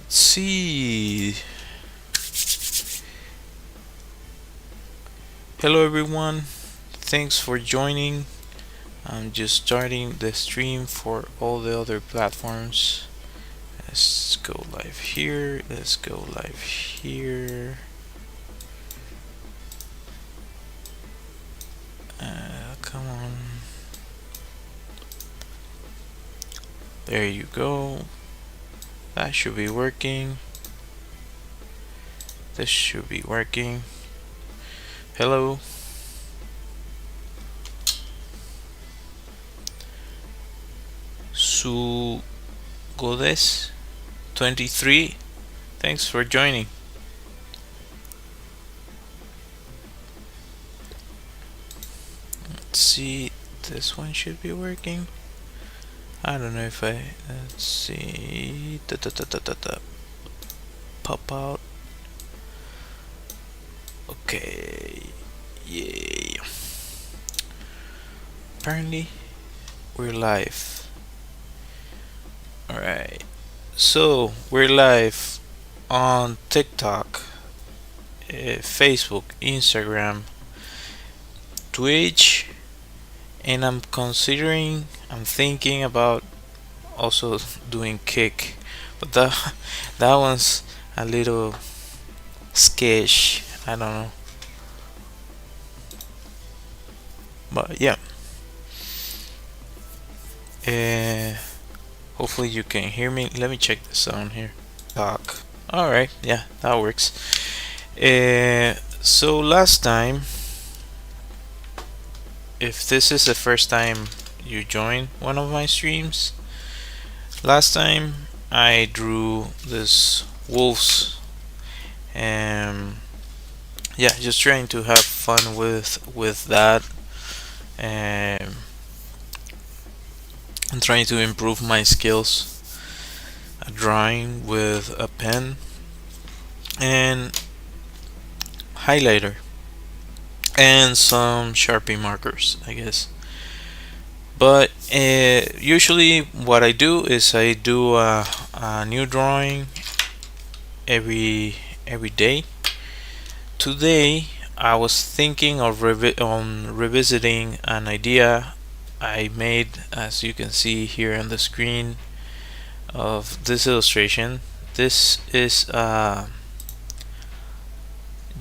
See. Hello everyone. Thanks for joining. I'm just starting the stream for all the other platforms. Let's go live here. Let's go live here. Come on. There you go. That should be working. This should be working. Hello. Su Godes 23. Thanks for joining. Let's see. This one should be working. I don't know if let's see. Pop out. Okay. Yeah. Apparently, we're live. Alright. So, we're live on TikTok, Facebook, Instagram, Twitch, and I'm thinking about also doing Kick, but that one's a little sketch. I don't know, but yeah. Uh, Hopefully you can hear me. Let me check the sound here. Talk. All right, yeah, that works. So last time, if this is the first time you join one of my streams, last time I drew this wolves, and yeah, just trying to have fun with that, and I'm trying to improve my skills at drawing with a pen and highlighter and some Sharpie markers, I guess. But usually what I do is I do a new drawing every day. Today I was thinking of revisiting an idea I made, as you can see here on the screen of this illustration. This is a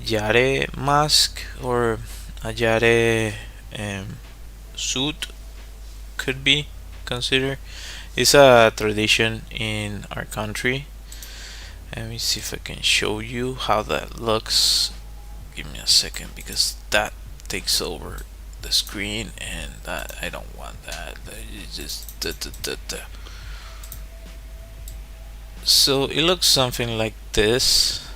Yare mask, or a Yare suit, could be considered. It's a tradition in our country. Let me see if I can show you how that looks. Give me a second, because that takes over the screen, and that I don't want that. It's just so it looks something like this,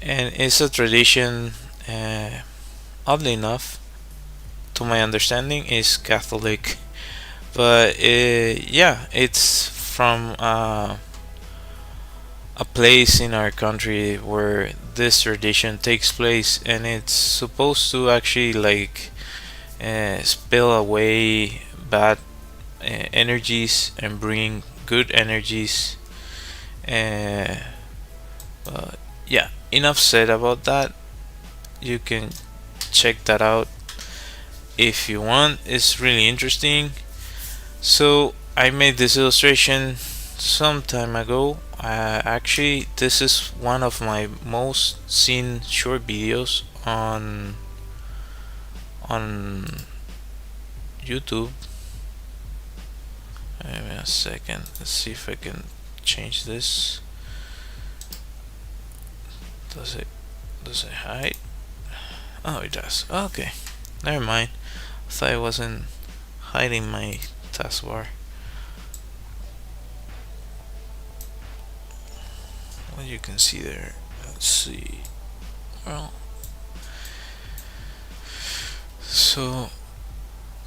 and it's a tradition. Oddly enough, to my understanding, is Catholic, but yeah, it's from a place in our country where this tradition takes place, and it's supposed to actually like spill away bad energies and bring good energies. Yeah, enough said about that. You can check that out if you want. It's really interesting. So I made this illustration some time ago. Actually, this is one of my most seen short videos on YouTube. Wait a second. Let's see if I can change this. Does it hide? Oh, it does. Okay, never mind. I thought I wasn't hiding my taskbar. Well, you can see there. Let's see. Well, so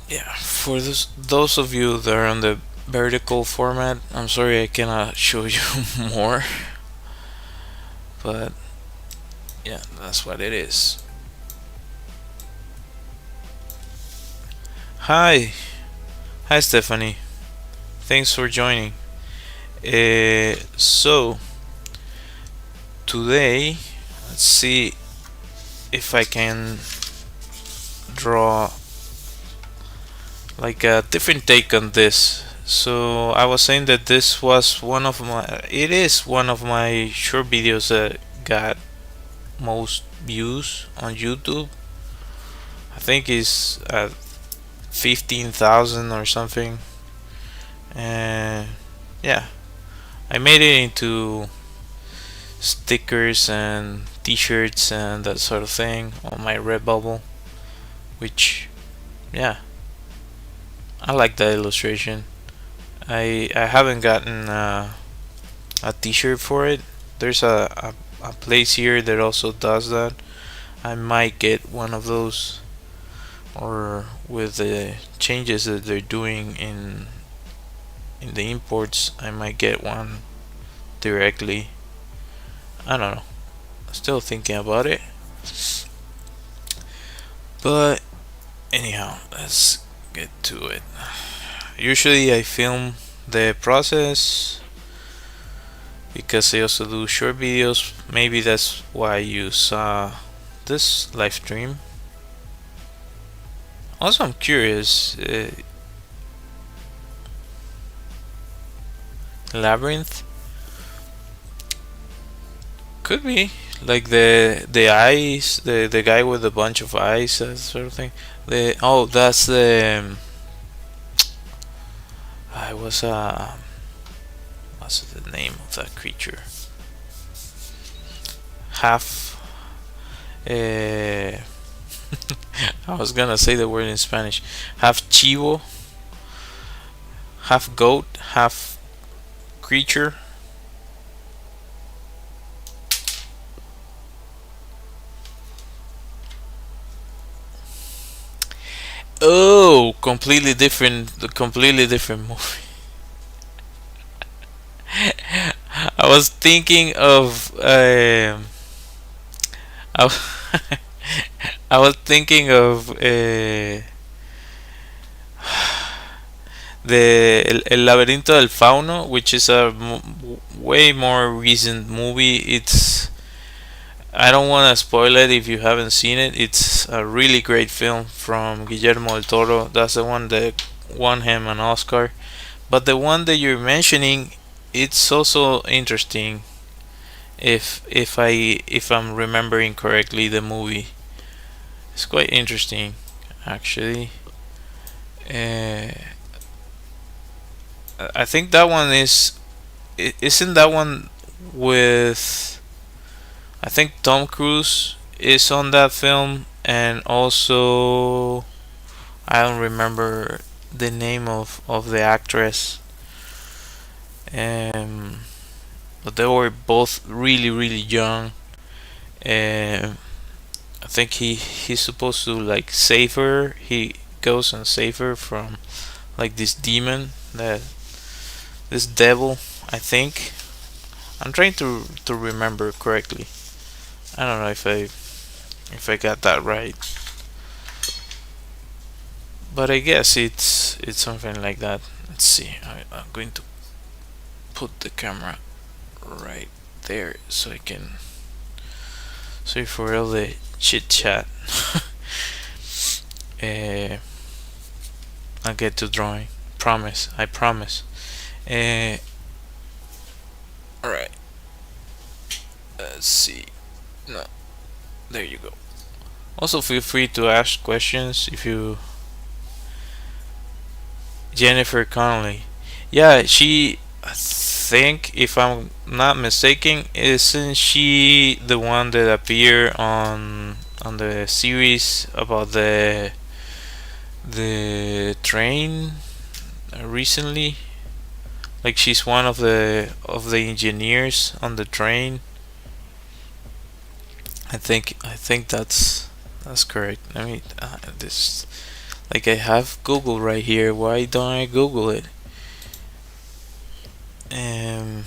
yeah, for those of you that are on the vertical format, I'm sorry I cannot show you more, but yeah, that's what it is. Hi, Stephanie. Thanks for joining. So today, let's see if I can draw like a different take on this. So I was saying that this was it is one of my short videos that got most views on YouTube. I think it's at 15,000 or something. And yeah, I made it into stickers and t-shirts and that sort of thing on my Redbubble, which yeah, I like that illustration. I haven't gotten a t-shirt for it. There's a place here that also does that. I might get one of those, or with the changes that they're doing in the imports, I might get one directly. I don't know. Still thinking about it. But anyhow, let's get to it. Usually I film the process because I also do short videos. Maybe that's why you saw this live stream. Also, I'm curious. Labyrinth could be like the eyes, the guy with a bunch of eyes, that sort of thing. The oh, that's the I was what's the name of that creature? Half. I was gonna say the word in Spanish. Half chivo, half goat, half creature. Oh, completely different movie. I was thinking of I, I was thinking of El Laberinto del Fauno, which is a way more recent movie. I don't want to spoil it if you haven't seen it. It's a really great film from Guillermo del Toro. That's the one that won him an Oscar. But the one that you're mentioning, it's also interesting. If I'm remembering correctly, the movie, it's quite interesting, actually. Uh, I think that one isn't that one with, I think Tom Cruise is on that film, and also I don't remember the name of the actress. Um, but they were both really young. Um, I think he's supposed to like save her. He goes and save her from like this demon, that this devil. I think I'm trying to remember correctly. I don't know if I got that right, but I guess it's something like that. Let's see. I'm going to put the camera right there so I can. Sorry for all the chit chat. uh, I'll get to drawing. Promise. I promise. Uh, Alright. Let's see. No. There you go. Also, feel free to ask questions if you. Jennifer Connelly. Yeah, she. I think, if I'm not mistaken, isn't she the one that appeared on the series about the train recently? Like she's one of the engineers on the train. I think that's correct. I mean, this, like, I have Google right here. Why don't I Google it? Um.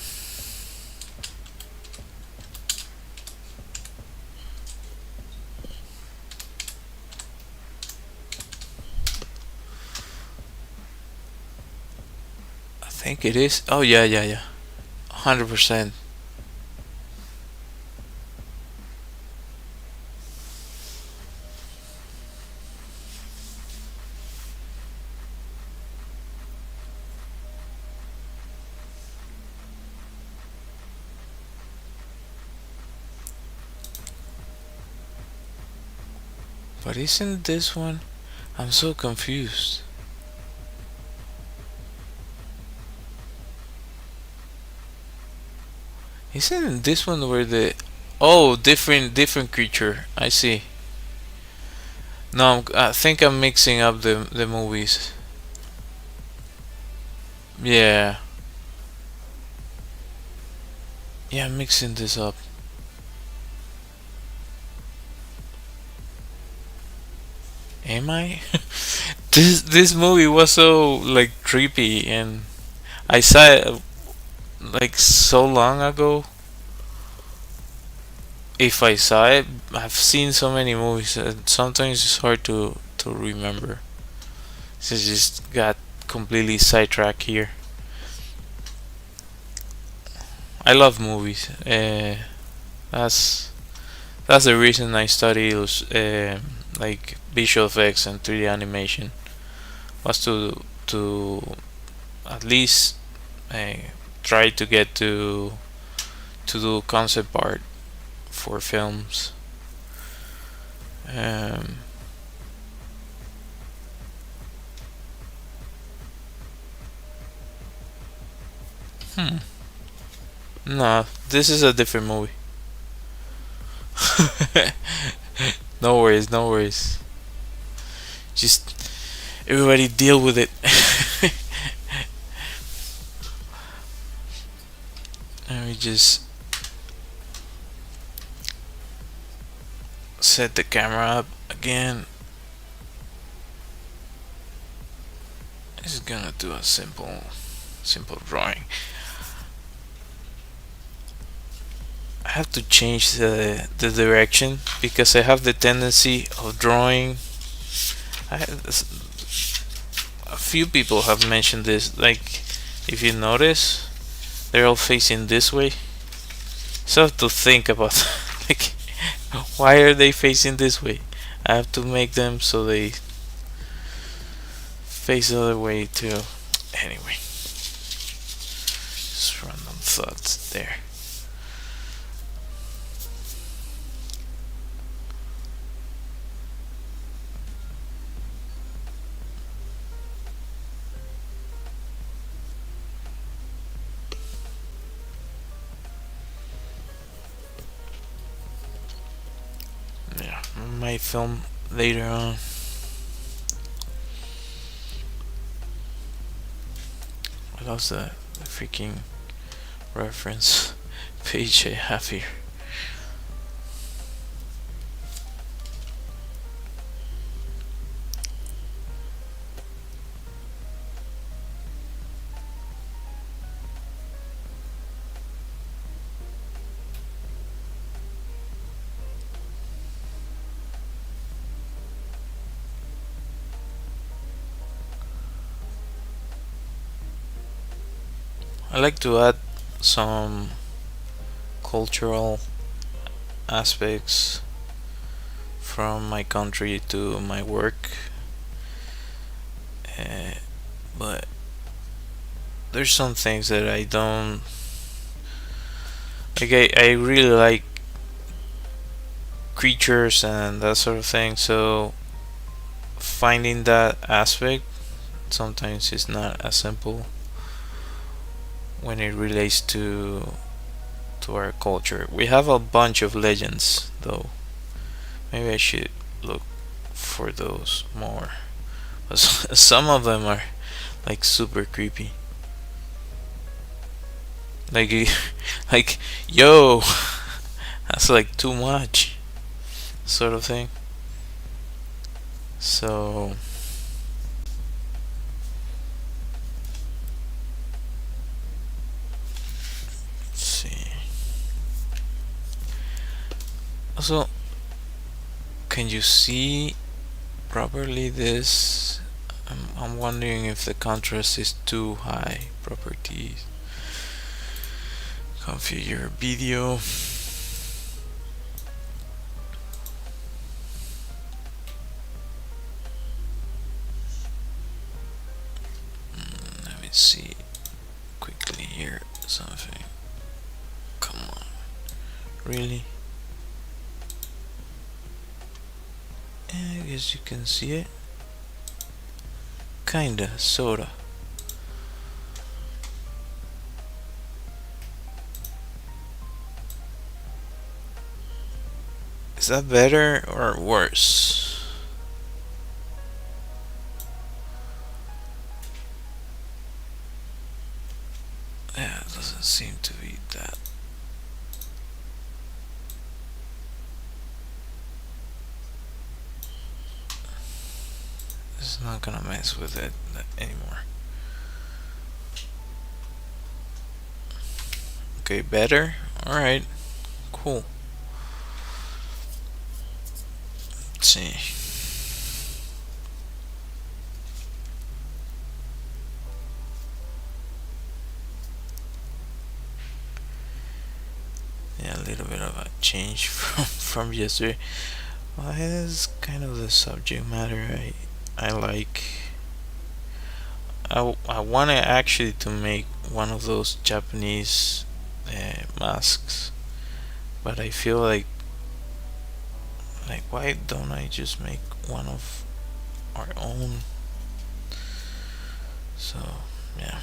I think it is. Oh, yeah. 100%. But isn't this one? I'm so confused. Isn't this one where the oh different creature? I see. No, I think I'm mixing up the movies. Yeah, yeah, I'm mixing this up. Am I? This movie was so like creepy, and I saw it like so long ago. If I saw it, I've seen so many movies, and sometimes it's hard to remember. So just got completely sidetracked here. I love movies. That's that's the reason I study like visual effects and 3D animation was to at least uh, try to get to do concept art for films. Um, hmm. No, this is a different movie. No worries, no worries. Just everybody deal with it. Let me just set the camera up again. Just gonna do a simple drawing. I have to change the direction because I have the tendency of drawing. I, a few people have mentioned this. Like, if you notice, they're all facing this way. So I have to think about like why are they facing this way? I have to make them so they face the other way too. Anyway, just random thoughts there. Yeah, I might film later on. I lost the freaking reference page I have here. I like to add some cultural aspects from my country to my work, uh, but there's some things that I don't like. I really like creatures and that sort of thing, so finding that aspect sometimes is not as simple when it relates to our culture. We have a bunch of legends though. Maybe I should look for those more. Some of them are like super creepy. Like like yo, that's like too much sort of thing. So let's see. Also, can you see properly this? I'm wondering if the contrast is too high. Properties. Configure video. Let me see quickly here something. Come on, really? I guess you can see it. Kinda, sorta. Is that better or worse? Yeah, it doesn't seem to be that. It's not gonna mess with it anymore. Okay, better? Alright, cool. Let's see. Yeah, a little bit of a change from yesterday. Well, it is kind of the subject matter I like. I want to actually to make one of those Japanese masks, but I feel like why don't I just make one of our own? So yeah.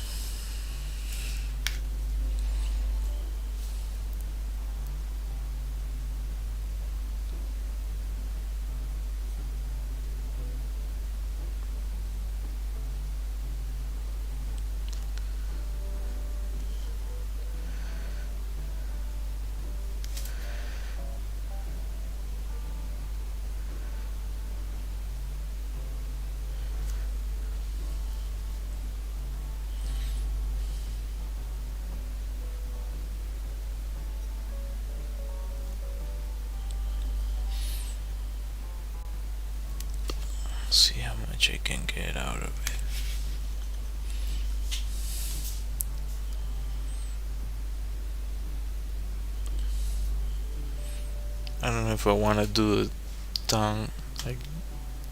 See how much I can get out of it. I don't know if I want to do a tongue. Like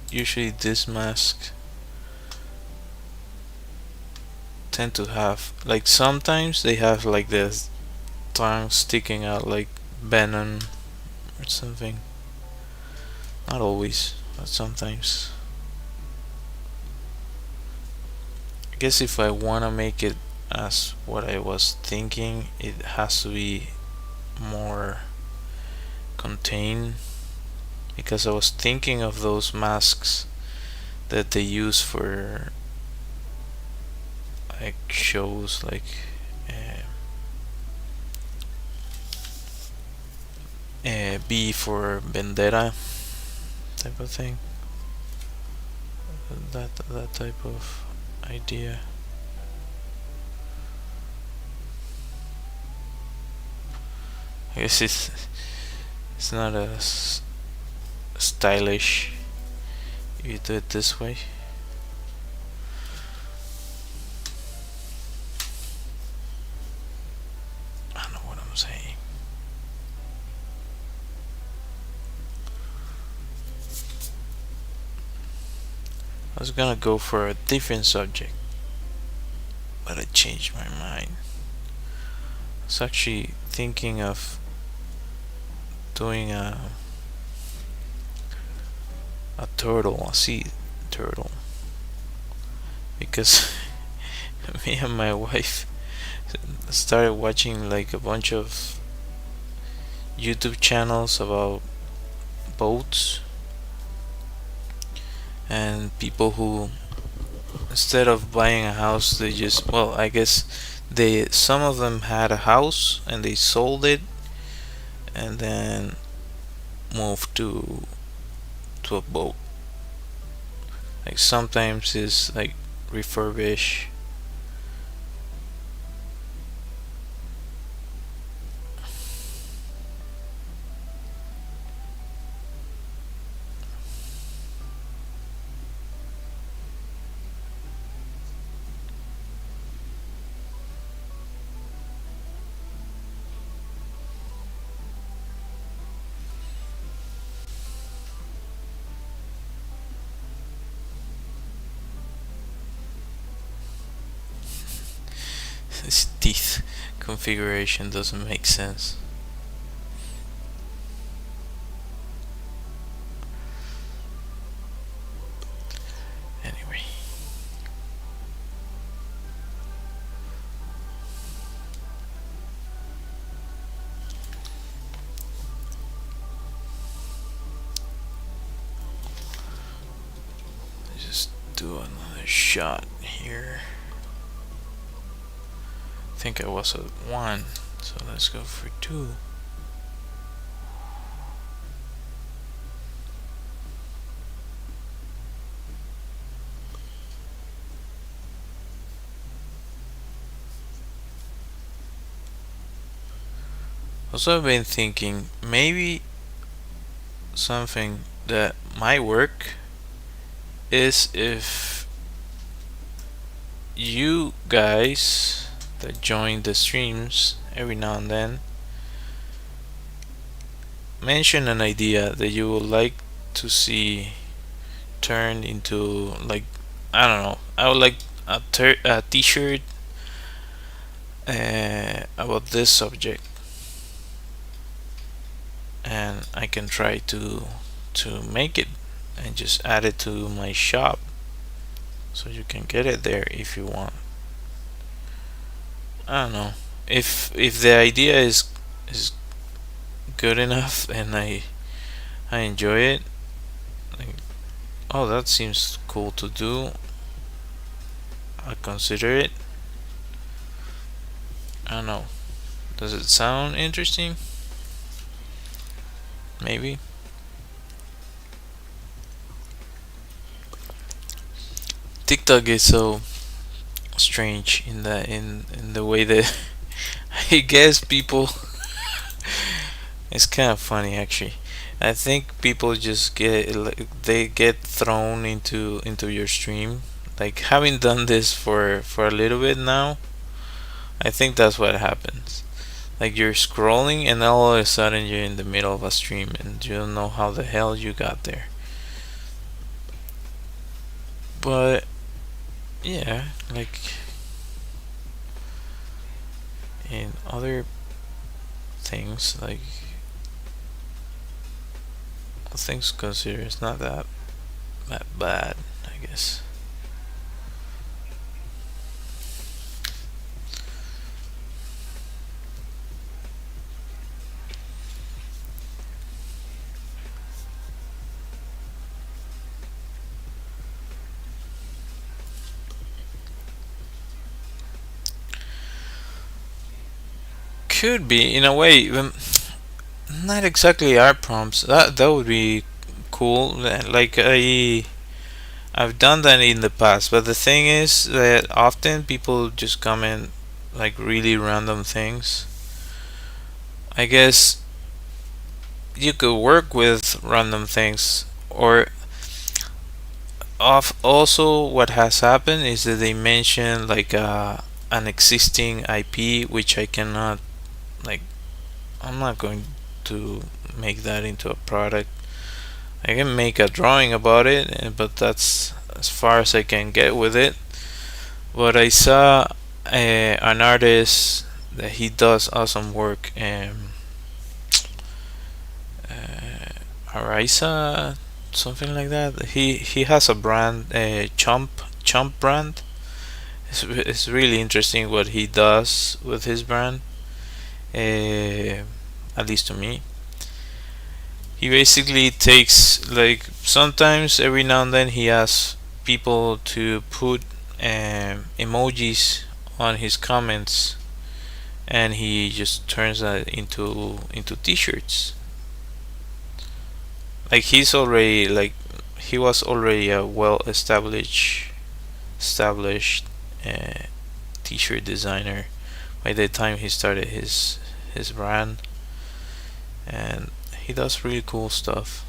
usually this mask tend to have like sometimes they have like this tongue sticking out like venom or something. Not always, but sometimes. I guess if I want to make it as what I was thinking, it has to be more contained, because I was thinking of those masks that they use for like shows like B for Vendetta type of thing. That type of idea. I guess it's not as stylish if you do it this way. I don't know what I'm saying. I was gonna go for a different subject, but I changed my mind. I was actually thinking of doing a turtle, a sea turtle, because me and my wife started watching like a bunch of YouTube channels about boats and people who, instead of buying a house, they just, well, I guess they, some of them had a house and they sold it and then moved to a boat. Like sometimes it's like refurbish. His teeth configuration doesn't make sense. Anyway, let's just do another shot here. I think I was at 1, so let's go for 2. Also, I've been thinking maybe something that might work is if you guys that join the streams every now and then mention an idea that you would like to see turned into, like, I don't know, I would like a t-shirt about this subject, and I can try to make it and just add it to my shop so you can get it there if you want. I don't know if the idea is good enough and I enjoy it. Like, oh, that seems cool to do. I consider it. I don't know. Does it sound interesting? Maybe. TikTok is so strange in the way that I guess people. It's kind of funny actually. I think people just get thrown into your stream. Like, having done this for a little bit now, I think that's what happens. Like, you're scrolling and all of a sudden you're in the middle of a stream and you don't know how the hell you got there. But yeah, like in other things, like all things considered, it's not that bad, I guess. Could be in a way, not exactly art prompts. That would be cool. Like, I've done that in the past, but the thing is that often people just comment like really random things. I guess you could work with random things, or of also what has happened is that they mention like an existing IP which I cannot, like, I'm not going to make that into a product. I can make a drawing about it, but that's as far as I can get with it. But I saw an artist that he does awesome work. Arisa, something like that. He has a brand, Chump brand. It's really interesting what he does with his brand. At least to me, he basically takes, like, sometimes every now and then he asks people to put emojis on his comments, and he just turns that into t-shirts. Like, he was already a well established uh, t-shirt designer by the time he started his brand, and he does really cool stuff.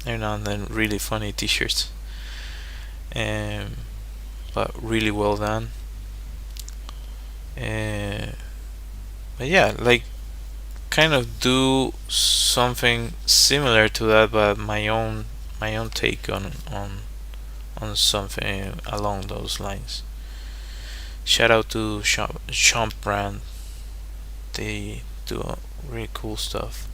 Every now and then, really funny t-shirts, but really well done. Uh, but yeah, like, kind of do something similar to that, but my own take on something along those lines. Shout out to Sean Brand. They do really cool stuff.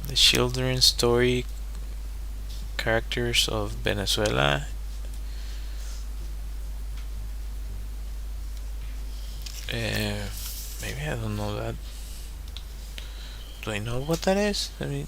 The children's story characters of Venezuela. Uh, Maybe I don't know that. Do I know what that is? I mean,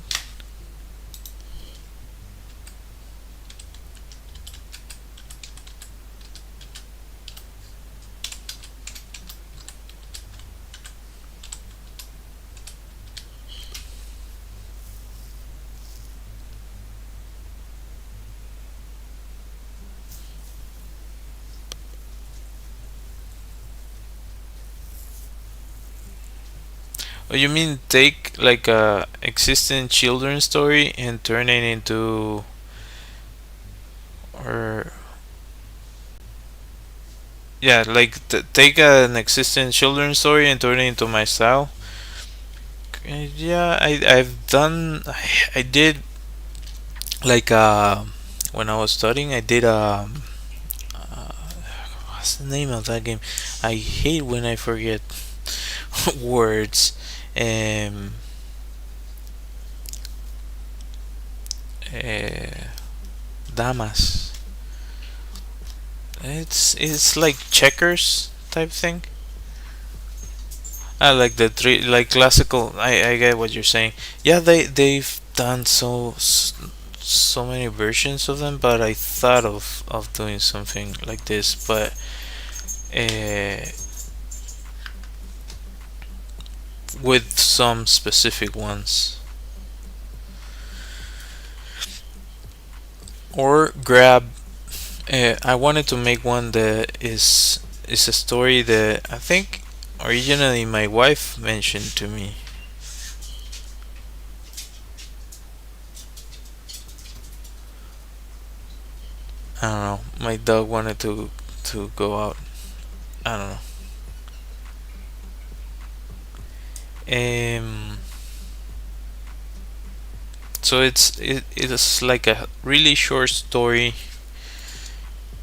oh, you mean take like a existing children's story and turn it into, or yeah, like take an existing children's story and turn it into my style. Yeah, I've done. I did like when I was studying. I did uh what's the name of that game? I hate when I forget words. Um, uh, Damas. It's like checkers type thing. I like the three, like classical. I get what you're saying. Yeah, they've done so many versions of them, but I thought of doing something like this, but uh, with some specific ones, or grab. I wanted to make one that is a story that I think originally my wife mentioned to me. I don't know. My dog wanted to go out. I don't know. So it is like a really short story,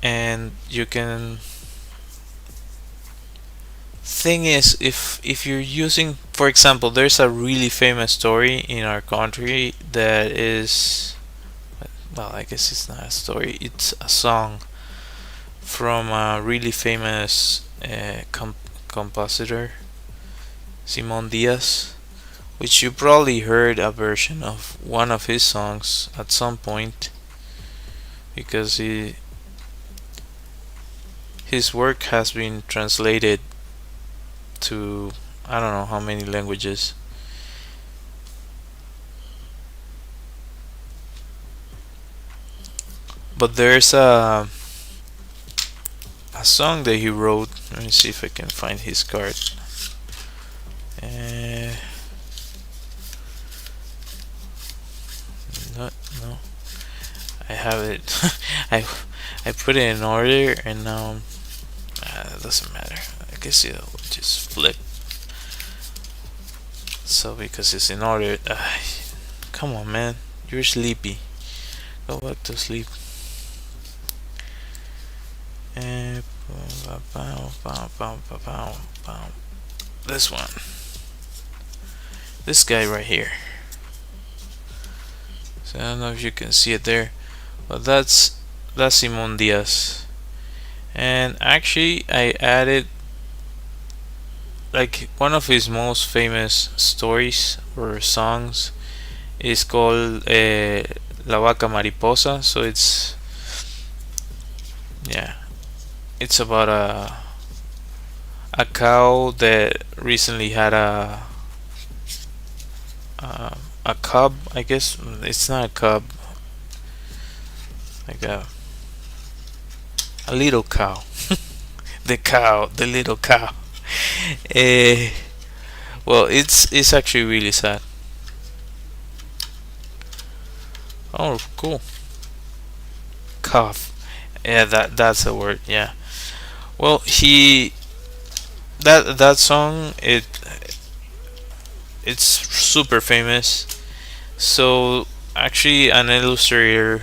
and you can. Thing is, if you're using, for example, there's a really famous story in our country that is, well, I guess it's not a story. It's a song from a really famous compositor, Simon Diaz, which you probably heard a version of one of his songs at some point, because his work has been translated to I don't know how many languages. But there's a song that he wrote. Let me see if I can find his card. Uh, no, no, I have it. I I put it in order, and now it doesn't matter. I guess it'll just flip. So because it's in order, come on, man, you're sleepy. Go back to sleep. Uh, this one. This guy right here. So I don't know if you can see it there, but that's Simon Diaz. And actually, I added like one of his most famous stories or songs is called La Vaca Mariposa. So it's, yeah, it's about a cow that recently had a cub. I guess it's not a cub, like a little cow. The little cow. uh, well, it's actually really sad. Oh, cool. Cough. Yeah, that's a word. Yeah. Well, he that song, it's super famous. So actually, an illustrator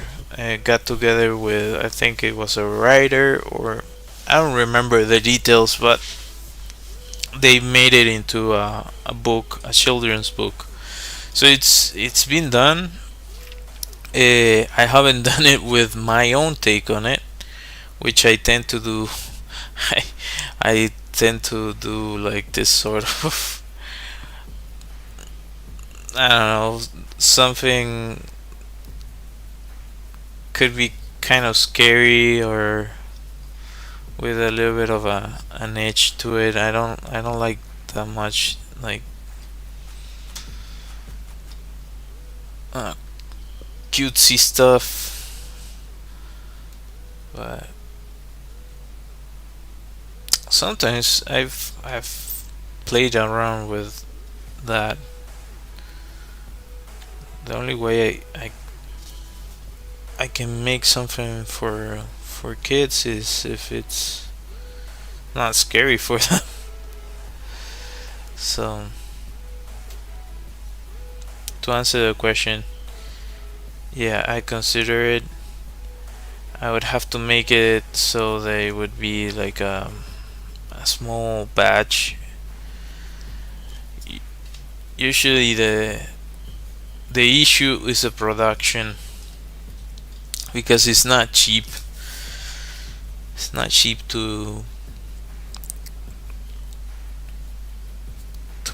got together with, I think it was a writer, or I don't remember the details, but they made it into a book, a children's book. So it's been done. I haven't done it with my own take on it, which I tend to do. I, I tend to do like this sort of I don't know, something could be kind of scary or with a little bit of an edge to it. I don't like that much like uh, cutesy stuff, but sometimes I've played around with that. The only way I can make something for kids is if it's not scary for them. So to answer the question, yeah, I consider it. I would have to make it so they would be like a small batch. Usually the issue is the production because it's not cheap. It's not cheap to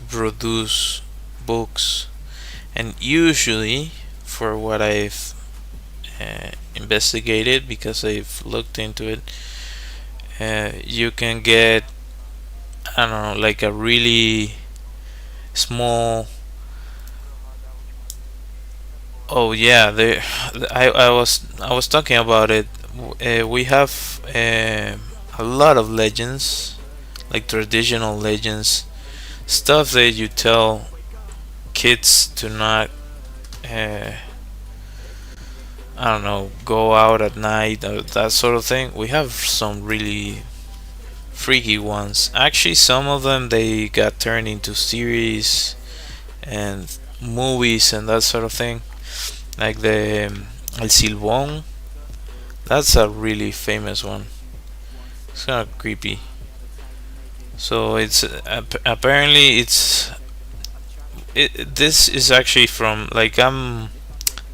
produce books, and usually, for what I've investigated, because I've looked into it, you can get, I don't know, like a really small. Oh yeah, there. I was talking about it. We have a lot of legends, like traditional legends, stuff that you tell kids to not. Uh, I don't know, go out at night or that sort of thing. We have some really freaky ones. Actually, some of them they got turned into series and movies and that sort of thing. Like the El Silbón. That's a really famous one. It's kind of creepy. So it's apparently this is actually from like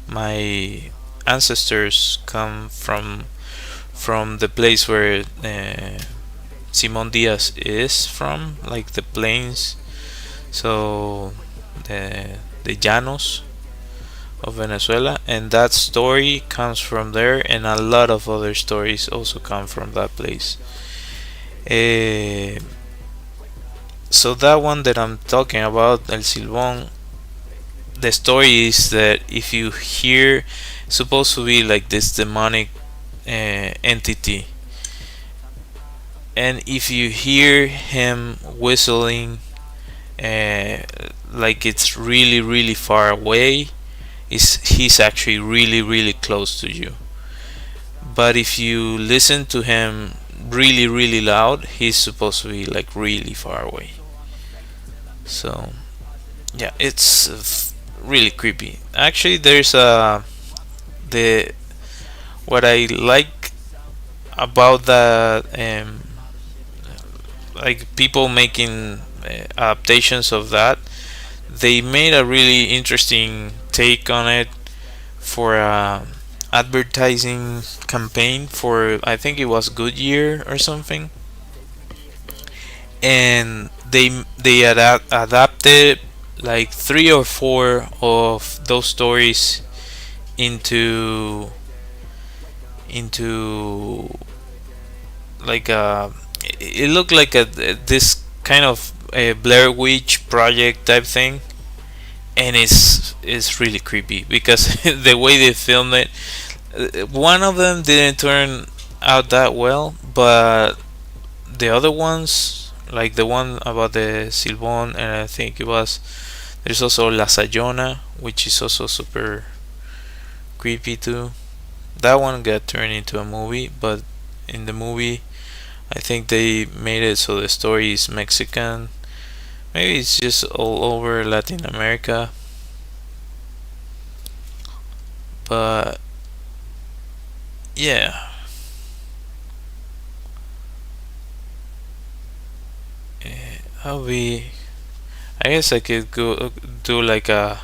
my ancestors come from the place where Simon Diaz is from, like the plains. So the llanos of Venezuela, and that story comes from there, and a lot of other stories also come from that place. Uh, so that one that I'm talking about, El Silbón, the story is that if you hear, supposed to be like this demonic entity, and if you hear him whistling, uh, like it's really really far away, is he's actually really really close to you. But if you listen to him really really loud, he's supposed to be like really far away. So yeah, it's really creepy. Actually, there's the what I like about that, like people making adaptations of that. They made a really interesting take on it for a advertising campaign for, I think it was Goodyear or something, and they adapted like three or four of those stories into like it looked like this kind of a Blair Witch project type thing, and it's really creepy because the way they filmed it. One of them didn't turn out that well, but the other ones, like the one about the Silbón, and I think it was, there's also La Sayona, which is also super creepy too. That one got turned into a movie, but in the movie, I think they made it so the story is Mexican Maybe it's just all over Latin America, but yeah, I'll be. I guess I could go do like a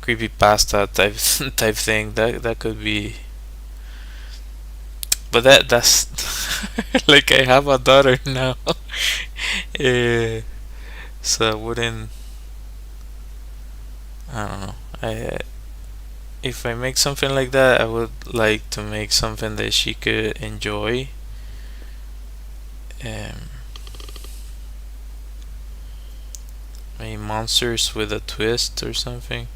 creepy pasta type type thing. That could be. But that's like I have a daughter now, uh, so I wouldn't. I don't know. I If I make something like that, I would like to make something that she could enjoy. Um, Maybe monsters with a twist or something.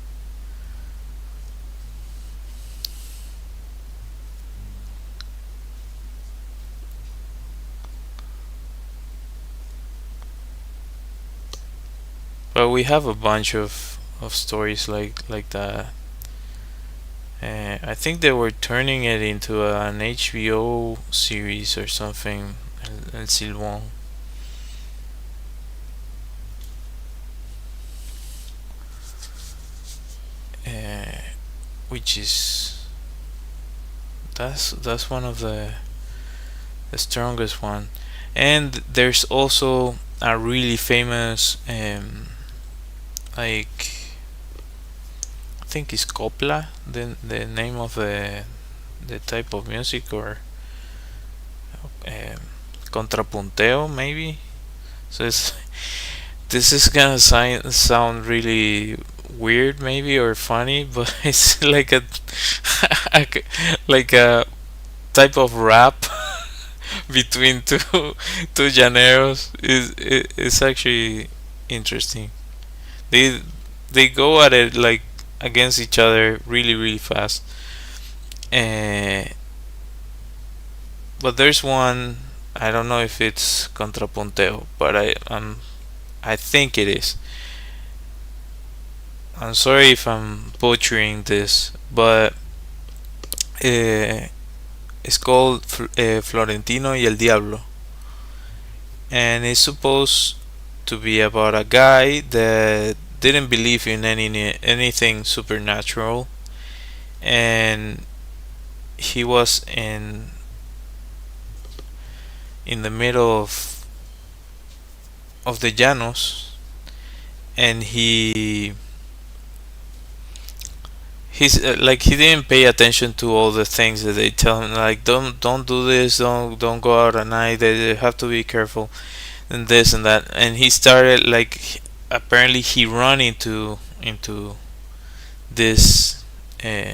But we have a bunch of stories like that. I think they were turning it into an HBO series or something. El Silbón, uh, which is that's one of the strongest one. And there's also a really famous like I think it's copla, the name of the type of music, or um, contrapunteo maybe. So this is gonna sound really weird maybe or funny, but it's like a like a type of rap between two llaneros. Is actually interesting. They they go at it like against each other really fast. Uh, but there's one, I don't know if it's contrapunteo, but I think it is. I'm sorry if I'm butchering this, but uh, it's called Florentino y el Diablo, and it's supposed to be about a guy that didn't believe in anything supernatural, and he was in the middle of the llanos, and he's like he didn't pay attention to all the things that they tell him, like don't do this, don't go out at night, they have to be careful, and this and that. And he started like apparently he run into this uh,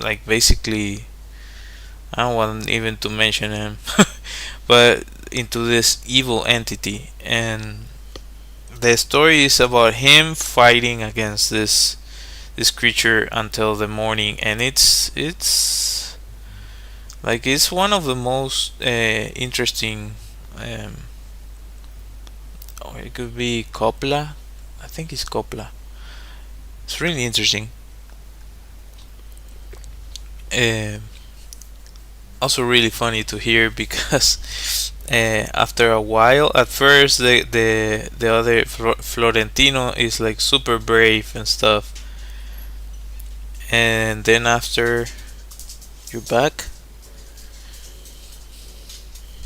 like basically I don't want even to mention him, but into this evil entity. And the story is about him fighting against this creature until the morning, and it's like it's one of the most interesting. Or it could be copla. I think it's copla. It's really interesting. Um Also really funny to hear because after a while, at first the other Florentino is like super brave and stuff, and then after you're back,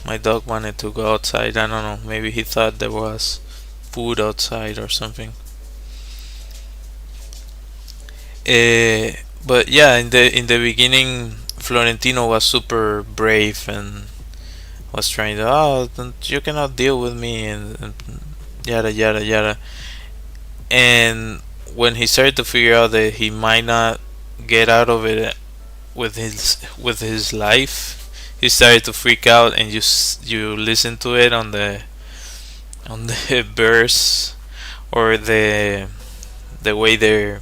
my dog wanted to go outside. I don't know, maybe he thought there was food outside or something. Uh, but yeah, in the beginning, Florentino was super brave and was trying to, oh, you cannot deal with me, and yada yada yada. And when he started to figure out that he might not get out of it with his life, he started to freak out, and you listen to it on the verse, or the way they're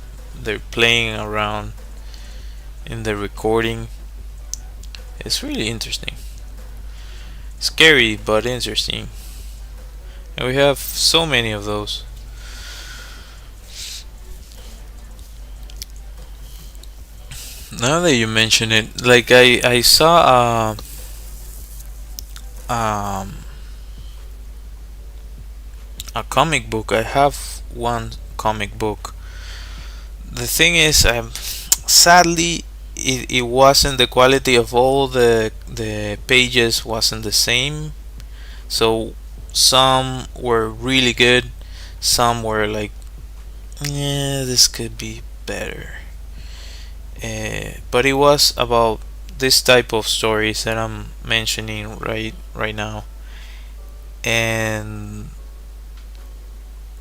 playing around in the recording. It's really interesting, scary but interesting, and we have so many of those. Now that you mention it, like I saw um a comic book. I have one comic book. The thing is, sadly, it wasn't the quality of all the pages wasn't the same. So some were really good, some were like, yeah, this could be better. But it was about this type of stories that I'm mentioning right now, and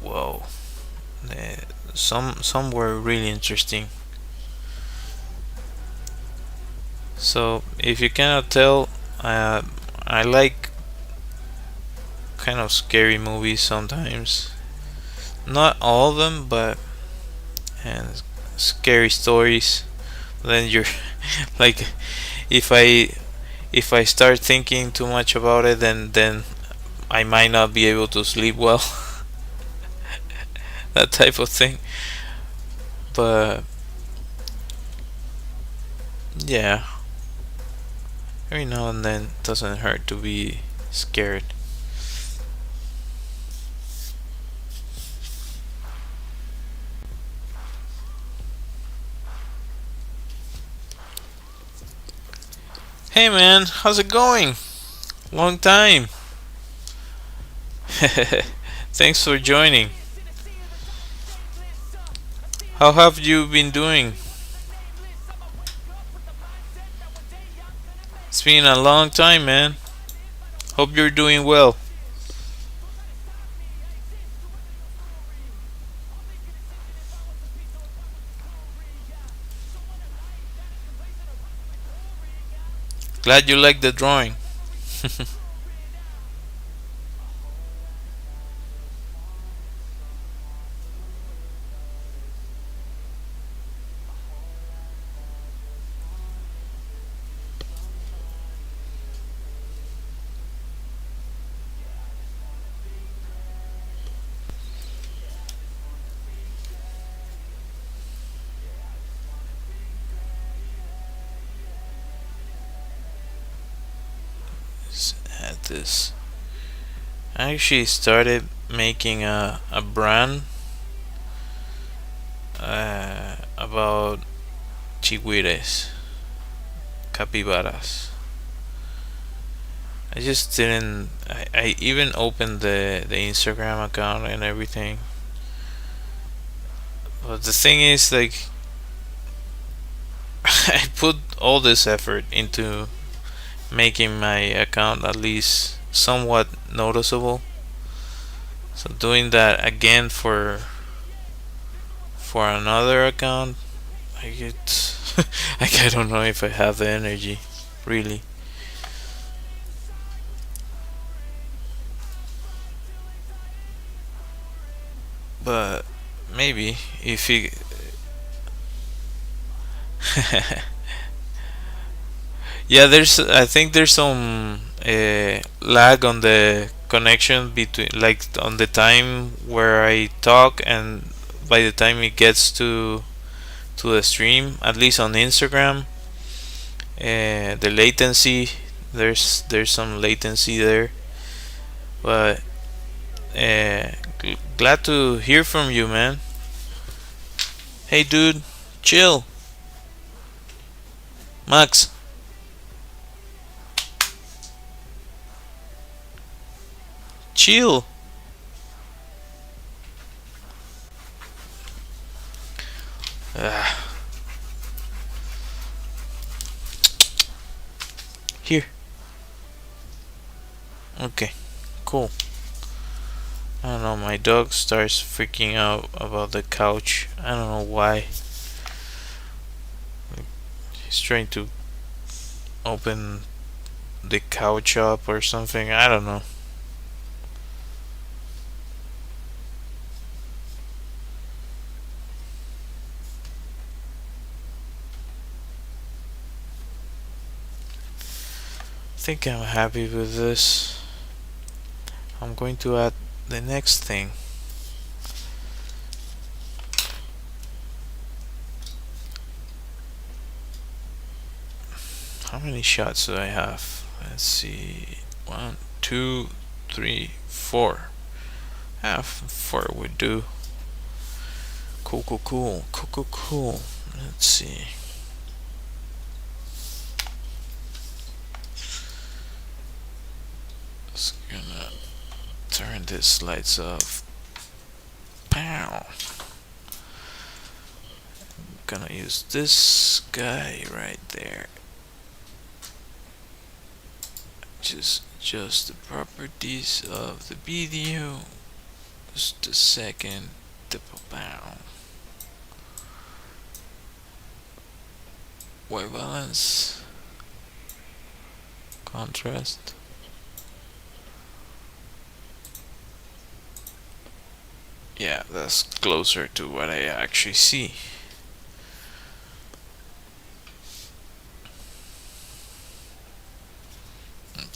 whoa, uh, some were really interesting. So if you cannot tell, I like kind of scary movies sometimes. Not all of them, but and scary stories. Then you're like, if I if I start thinking too much about it, then I might not be able to sleep well. That type of thing. But yeah, every now and then it doesn't hurt to be scared. Hey man, how's it going? Long time. Thanks for joining. How have you been doing? It's been a long time, man. Hope you're doing well. Glad you like the drawing. Let's add this. I actually started making a brand about chigüires, capybaras. I just didn't. I even opened the Instagram account and everything. But the thing is, like, I put all this effort into making my account at least somewhat noticeable. So doing that again for another account, I get like, I don't know if I have the energy, really. But maybe if you yeah, there's I think there's some lag on the connection between, like, on the time where I talk and by the time it gets to the stream, at least on Instagram. The latency, there's some latency there, but glad to hear from you, man. Hey, dude, chill, Max. Chill. Ah, here. Okay, cool. I don't know, my dog starts freaking out about the couch. I don't know why. He's trying to open the couch up or something. I don't know. I think I'm happy with this. I'm going to add the next thing. How many shots do I have? Let's see. One, two, three, four. half for we do. Cool. Let's see. Just gonna turn this lights off. Pow. Gonna use this guy right there. Just adjust the properties of the video. Just a second. Pow. White balance. Contrast. Yeah, that's closer to what I actually see.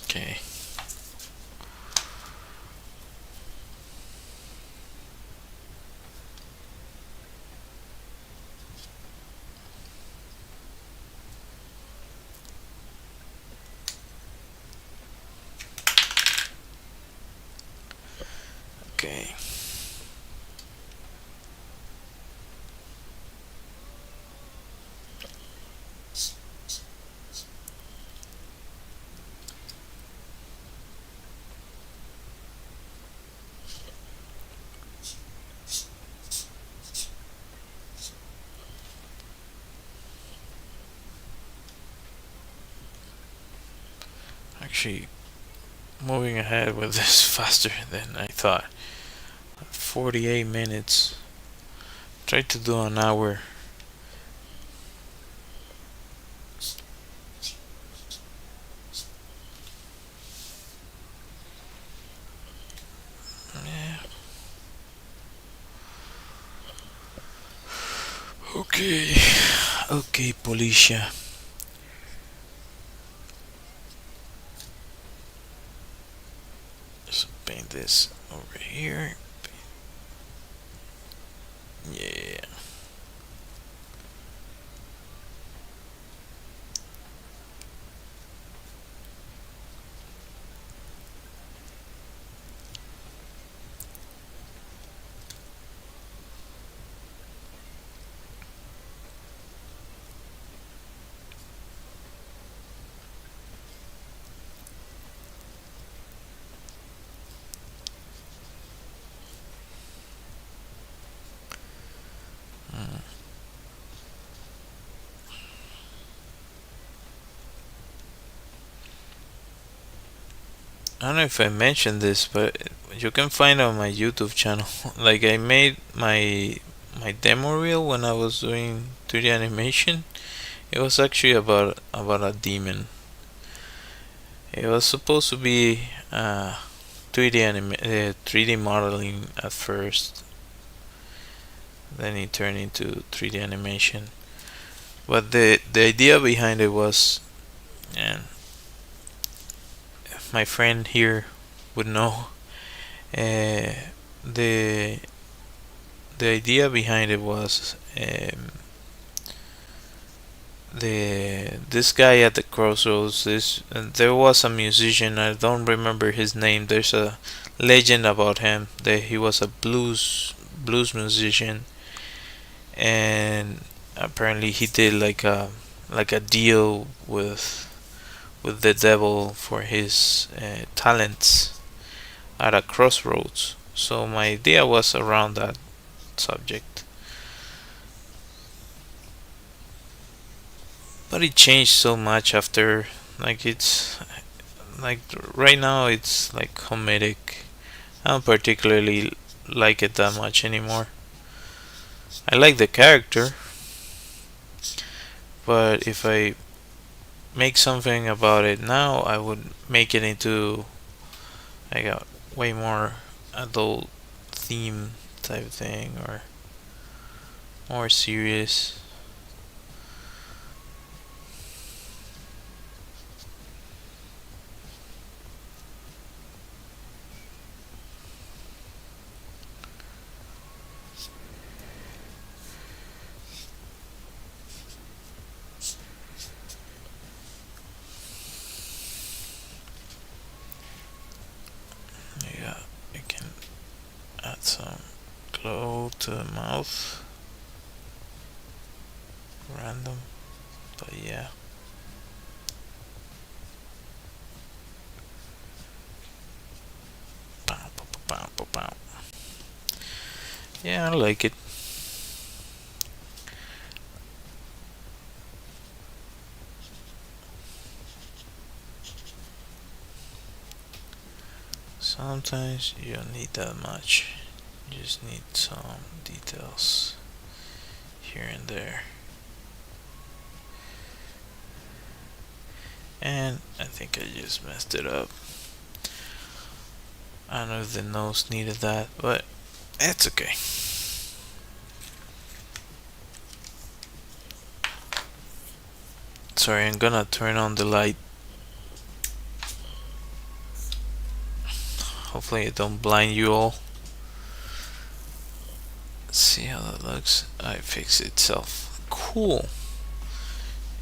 Okay. Okay. Actually, moving ahead with this faster than I thought. 48 minutes. Try to do an hour. Yeah. Okay, Policia. Just paint this over here. Yeah. I don't know if I mentioned this, but you can find on my YouTube channel. Like I made my demo reel when I was doing 3D animation. It was actually about a demon. It was supposed to be 3D modeling at first. Then it turned into 3D animation. But the idea behind it was, and my friend here would know, uh, the the idea behind it was this guy at the crossroads. There was a musician. I don't remember his name. There's a legend about him that he was a blues musician, and apparently he did like a deal with the devil for his talents at a crossroads. So my idea was around that subject, but it changed so much after. Like it's like right now it's like comedic. I don't particularly like it that much anymore. I like the character, but if I make something about it now, I would make it into like a way more adult theme type thing or more serious. Yeah, I can to the mouth. Random, but yeah. Pow, pow, pow, pow, pow. Yeah, I like it. Sometimes you don't need that much. You just need some details here and there. And I think I just messed it up. I don't know if the nose needed that, but it's okay. Sorry, I'm gonna turn on the light. Hopefully it don't blind you all. Let's see how that looks. Oh, it fixed itself. Cool.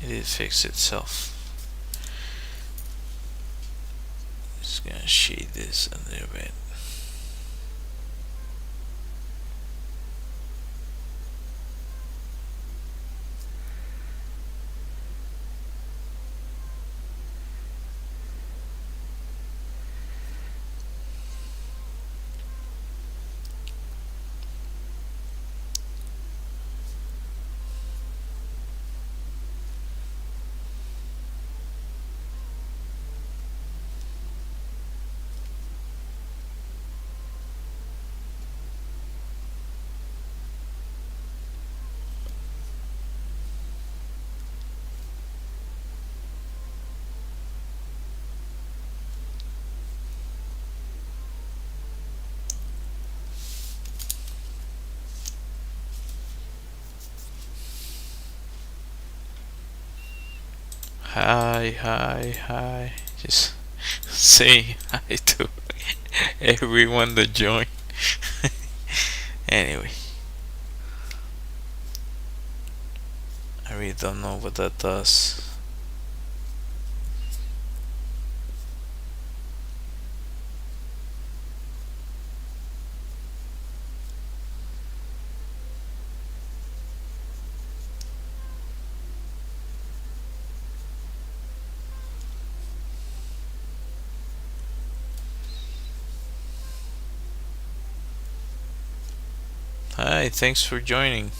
It did fix itself. Just gonna shade this a little bit. Hi, hi, hi. Just say hi to everyone that joined. Anyway, I really don't know what that does. Hi, thanks for joining.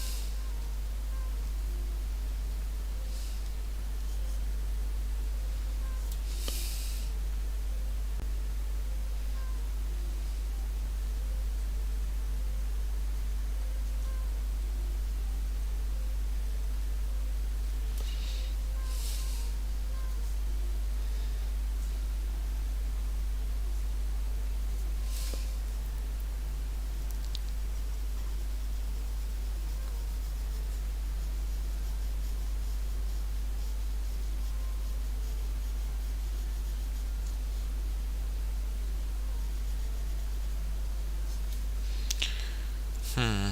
Hmm.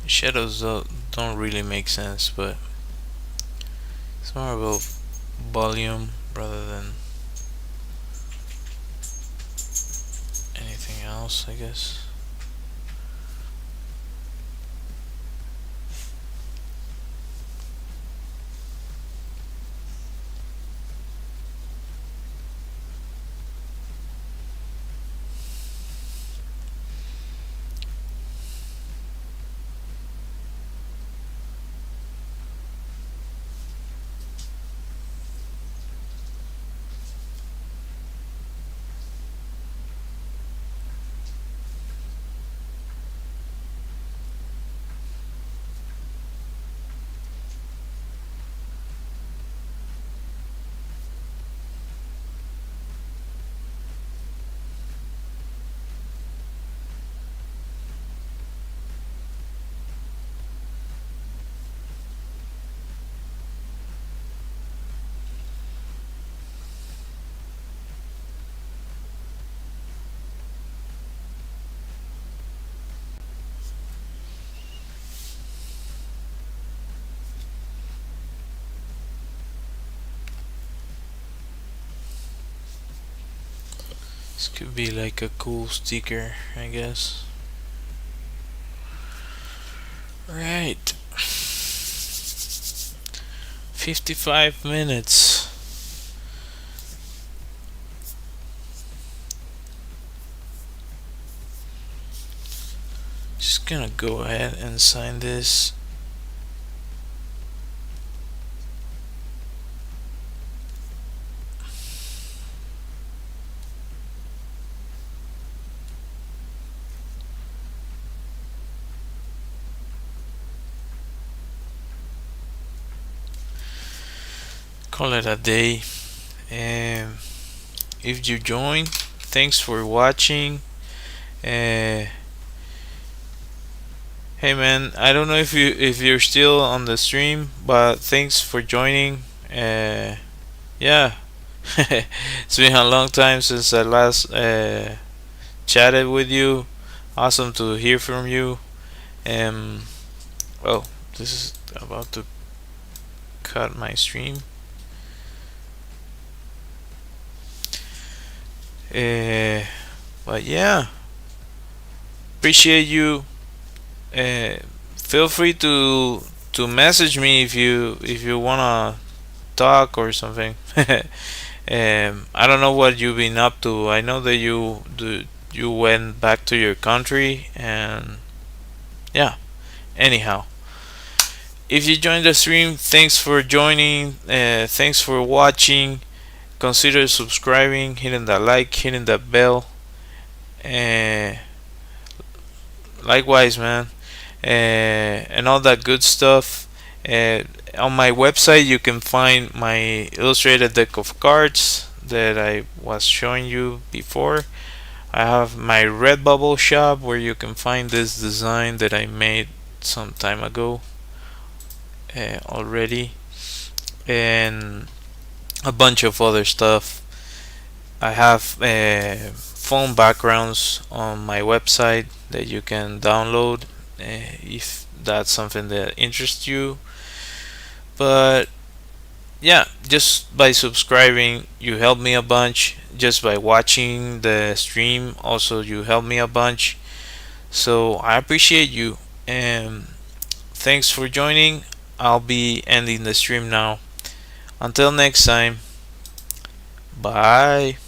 Shadows don't really make sense, but it's more about volume rather than anything else, I guess. This could be like a cool sticker, I guess. Right. 55 minutes. Just gonna go ahead and sign this. Call it a day. Um, if you join, thanks for watching. Uh, hey man, I don't know if you're still on the stream, but thanks for joining. Yeah, it's been a long time since I last chatted with you. Awesome to hear from you. Um, oh, this is about to cut my stream. Uh, but yeah, appreciate you. Feel free to message me if you wanna talk or something. I don't know what you've been up to. I know that you went back to your country, and yeah. Anyhow, if you joined the stream, thanks for joining. Thanks for watching. Consider subscribing, hitting that like, hitting that bell. Uh, Likewise, man. And all that good stuff. Uh, on my website, you can find my illustrated deck of cards that I was showing you before. I have my Redbubble shop where you can find this design that I made some time ago already, and a bunch of other stuff. I have phone backgrounds on my website that you can download if that's something that interests you. But yeah, just by subscribing, you help me a bunch. Just by watching the stream, also you help me a bunch. So I appreciate you, and thanks for joining. I'll be ending the stream now. Until next time, bye.